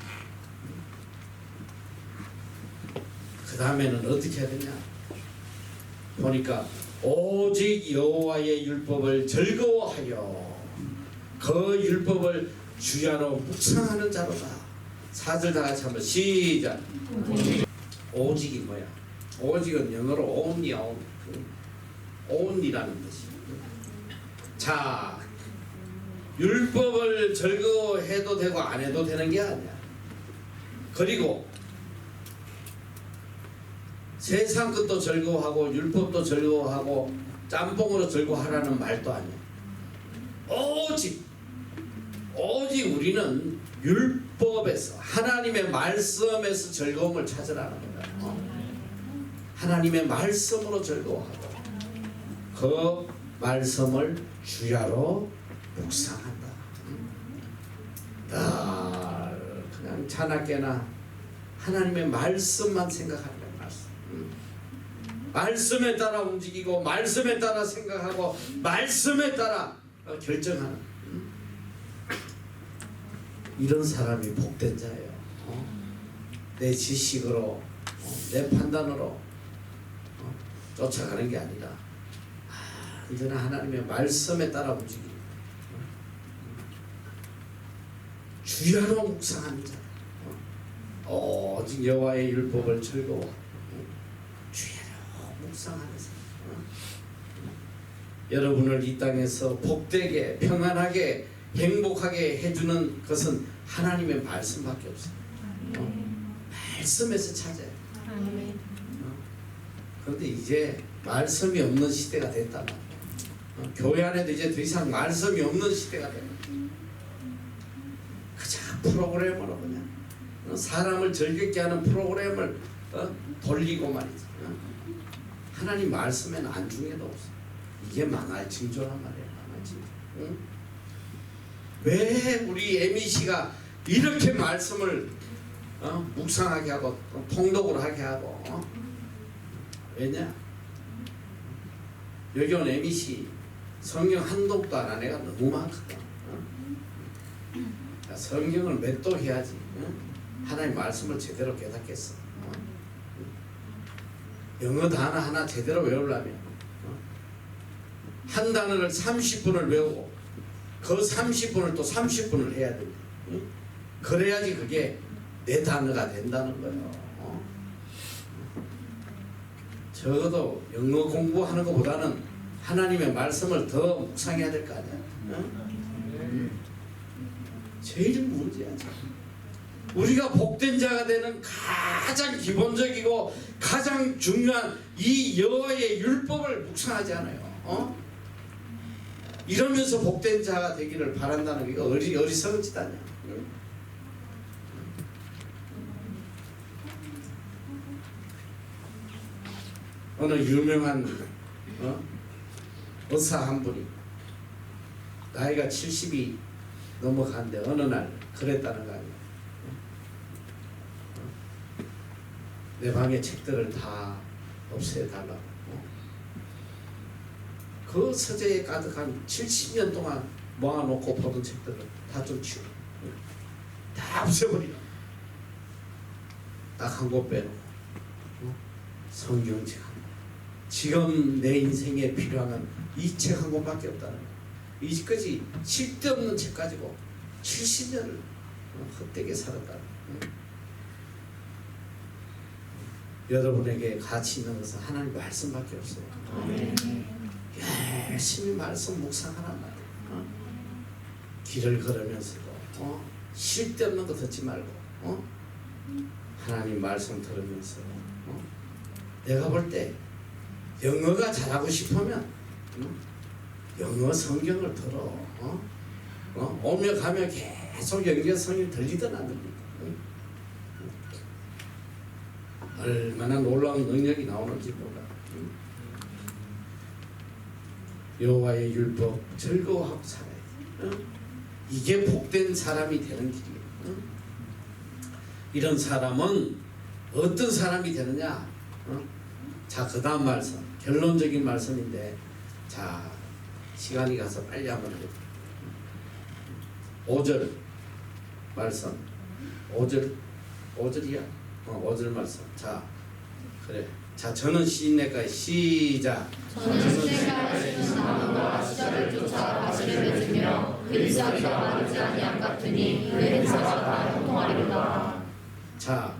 다음에는 어떻게 해야 되냐? 보니까 오직 여호와의 율법을 즐거워하여 그 율법을 주야로 묵상하는 자로다. 4절 다 같이 한번 시작. 오직이 뭐야? 오직은 영어로 only, only라는 뜻이. 자, 율법을 즐거워해도 되고 안 해도 되는 게 아니야. 그리고 세상 것도 즐거워하고 율법도 즐거워하고 짬뽕으로 즐거워하라는 말도 아니야. 오직 우리는 율법에서 하나님의 말씀에서 즐거움을 찾으라는 거야. 하나님의 말씀으로 즐거워하고 그 말씀을 주야로 묵상한다. 그냥 자나깨나 하나님의 말씀만 생각하는 거야. 말씀에 따라 움직이고 말씀에 따라 생각하고 말씀에 따라 결정하는 이런 사람이 복된 자예요. 내 지식으로 내 판단으로 쫓아가는 게 아니라 언제나 하나님의 말씀에 따라 움직이고 주야로 묵상하는 자. 오직 여호와의 율법을 즐거워 주야로 묵상하는 사람. 여러분을 이 땅에서 복되게 평안하게 행복하게 해주는 것은 하나님의 말씀밖에 없어요. 말씀에서 찾아요. 그런데 이제 말씀이 없는 시대가 됐단 말이에요. 교회 안에도 이제 더 이상 말씀이 없는 시대가 돼요. 그저 프로그램으로 그냥 사람을 즐겁게 하는 프로그램을 돌리고 말이지. 하나님 말씀에는 안중에도 없어. 이게 망할 징조란 말이에요. 망할 징조. 응? 왜 우리 MEC가 이렇게 말씀을 묵상하게 하고 통독을 하게 하고 왜냐? 여기 온 MEC 성경 한 독도 안 한 애가 너무 많거든. 성경을 몇 독 해야지 하나님 말씀을 제대로 깨닫겠어. 영어 단어 하나 제대로 외우려면 한 단어를 30분을 외우고 그 30분을 또 30분을 해야 된다. 그래야지 그게 내 단어가 된다는 거예요. 적어도 영어 공부하는 것보다는 하나님의 말씀을 더 묵상해야 될 거 아니야. 제일 문제야. 우리가 복된 자가 되는 가장 기본적이고 가장 중요한 이 여호와의 율법을 묵상하지 않아요. 이러면서 복된 자가 되기를 바란다는 게 어리석은 짓 아니야. 어느 유명한 의사 한 분이 나이가 70이 넘어가는데 어느 날 그랬다는 거 아니야. 내 방의 책들을 다 없애달라고. 그 서재에 가득한 70년 동안 모아놓고 보던 책들을 다 좀 치우고 다 없애버리라. 딱 한 곳 빼놓고 성경책 한 권. 지금 내 인생에 필요한 이 책 한 권밖에 없다는 거야. 이제까지 쓸데없는 책 가지고 70년을 헛되게 살았다는 거야. 여러분에게 가치 있는 것은 하나님 말씀밖에 없어요. 열심히 말씀 묵상하란 말이에요. 길을 걸으면서도 쓸데없는 거 듣지 말고 하나님 말씀 들으면서 내가 볼 때 영어가 잘하고 싶으면 영어 성경을 들어. 오며 가며 계속 영어 성경이 들리든 안 들리든 얼마나 놀라운 능력이 나오는지 몰라. 여호와의 율법 즐거워하고 살아야 돼. 이게 복된 사람이 되는 길이에요. 이런 사람은 어떤 사람이 되느냐? 자, 그 다음 말씀, 결론적인 말씀인데, 자, 시간이 가서 빨리 한번 해볼게요. 5절 말씀, 5절이야. 5절 말씀. 자, 그래. 자, 저는 시인내과의 시작. 저는 시내가에 심은 나무와 시절을 쫓아 가시를 맺으며 그 잎사귀가 마르지 아니함 같으니 그 행사가 다 형통하리로다. 자,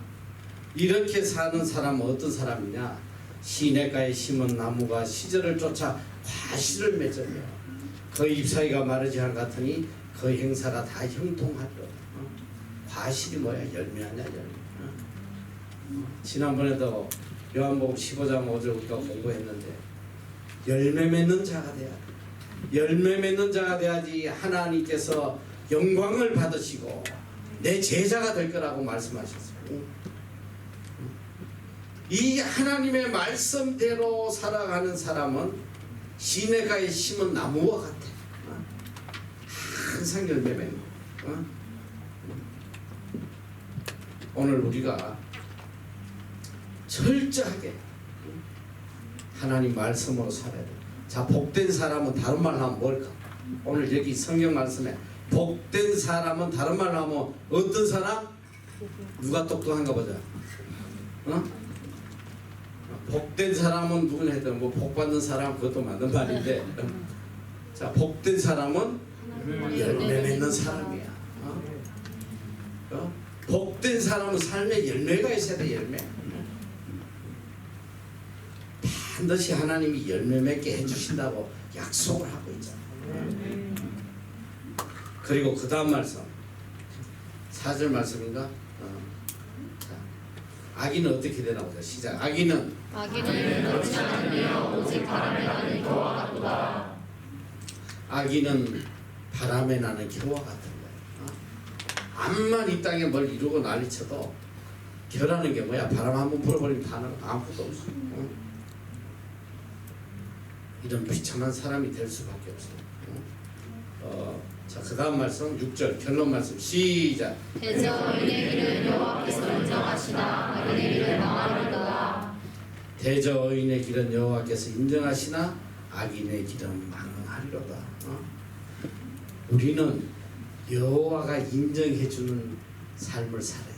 이렇게 사는 사람은 어떤 사람이냐? 시내가에 심은 나무가 시절을 쫓아 과실을 맺으며 그 잎사귀가 마르지 않 같으니 그 행사가 다 형통하리로다. 과실이 뭐야? 열매 아니야, 열매. 지난번에도 요한복음 15장 5절 우리가 공부했는데 열매 맺는 자가 돼야 돼. 열매 맺는 자가 돼야지 하나님께서 영광을 받으시고 내 제자가 될 거라고 말씀하셨어요. 이 하나님의 말씀대로 살아가는 사람은 시내가에 심은 나무와 같아. 항상 열매 맺는. 오늘 우리가 철저하게 하나님 말씀으로 살아야 돼. 자, 복된 사람은 다른 말로 하면 뭘까? 오늘 여기 성경 말씀에 복된 사람은 다른 말로 하면 어떤 사람? 누가 똑똑한가 보자. 복된 사람은 누구냐 했더니 뭐 복받는 사람 그것도 맞는 말인데 자, 복된 사람은 열매 맺는 사람이야. 복된 사람은 삶에 열매가 있어야 돼. 열매. 반드시 하나님이 열매 맺게 해주신다고 약속을 하고 있잖아. 그리고 그 다음 말씀 4절 말씀인가? 자, 아기는 어떻게 되나 보자. 시작. 아기는 그렇지 않으며 오직 바람에 나는 겨와 같도다. 아기는 바람에 나는 겨와 같은 거야. 암만 이 땅에 뭘 이루고 난리쳐도 겨라는 게 뭐야? 바람 한번 불어버리면 다는 아무것도 없어. 이런 비참한 사람이 될 수밖에 없어. 자, 그 다음 말씀 6절 결론 말씀 시작. 대저 의인의 길은 여호와께서 인정하시나 악인의 길은 망하리로다. 대저 의인의 길은 여호와께서 인정하시나 악인의 길은 망하리로다. 우리는 여호와가 인정해주는 삶을 살아야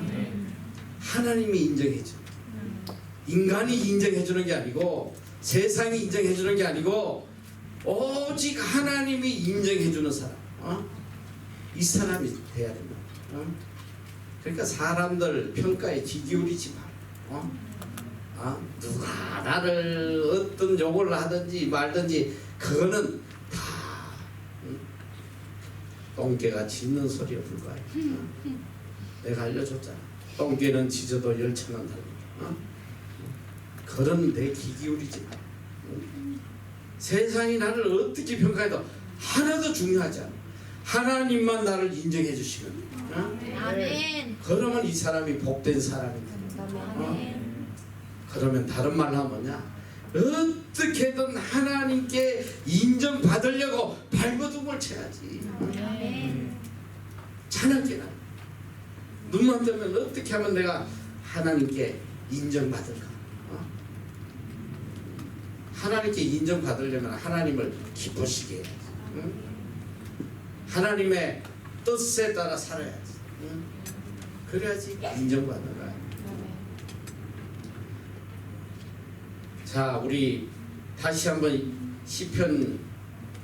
돼. 하나님이 인정해주는, 인간이 인정해주는 게 아니고 세상이 인정해주는 게 아니고 오직 하나님이 인정해주는 사람. 이 사람이 돼야 된다. 그러니까 사람들 평가에 귀 기울이지 마. 누가 나를 어떤 욕을 하든지 말든지 그거는 다 똥개가 짖는 소리에 불과해. 내가 알려줬잖아. 똥개는 짖어도 열천은 달린다. 그런 내 귀 기울이지 마. 세상이 나를 어떻게 평가해도 하나도 중요하지 않아. 하나님만 나를 인정해 주시면 아멘. 그러면 이 사람이 복된 사람이다. 그러면 다른 말로 하면 뭐냐? 어떻게든 하나님께 인정받으려고 발버둥을 쳐야지. 찬양기나 눈만 뜨면 어떻게 하면 내가 하나님께 인정받을까? 하나님께 인정받으려면 하나님을 기쁘시게 해야지. 하나님의 뜻에 따라 살아야지. 그래야지 인정받는 거야. 자, 우리 다시 한번 시편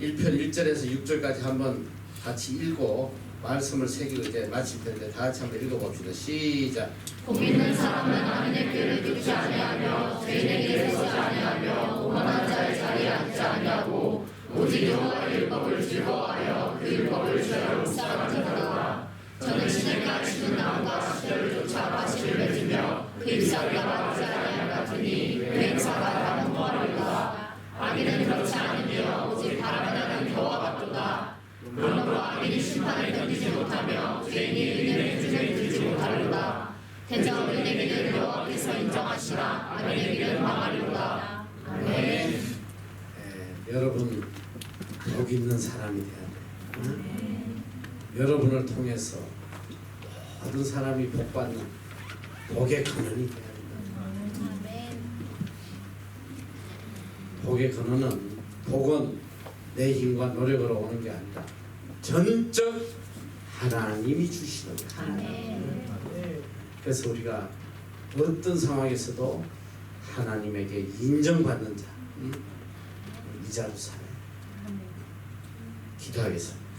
1편 1절에서 6절까지 한번 같이 읽고 말씀을 새기고 이제 마칠 텐데 다 같이 한번 읽어봅시다. 시작. 복 있는 사람은 악인의 꾀를 듣지 아니하며 죄인의 길에 서지 아니하며 오만한 자의 자리에 앉지 아니하고 오직 여호와의 율법을 즐거워하여 그 율법을 죄로 묵상하리로다. 저는 시내가에 심은 나무가 시절을 쫓아 과실을 맺으며 그 잎사귀가 마르지 아니함 같으니 그 행사가 다 형통하리로다. 악인은 그렇지 않으며 오직 바람에 나는 겨와 같도다. 그러므로 악인이 심판을 견디지 못하며 죄인이 의인의 기준을 들지 못하리로다. 대저 의인의 길은 여호와께서 인정하시나 악인의 길은 망하리로다. 아멘. 여러분 복 있는 사람이 돼야 돼. 여러분을 통해서 모든 사람이 복받는 복의 근원이 돼야 된다. 복의 근원은 복은 내 힘과 노력으로 오는 게 아니라 전적 하나님이 주시는 거예요. 그래서 우리가 어떤 상황에서도 하나님에게 인정받는 자, 이 자로 살아요. 기도하겠습니다.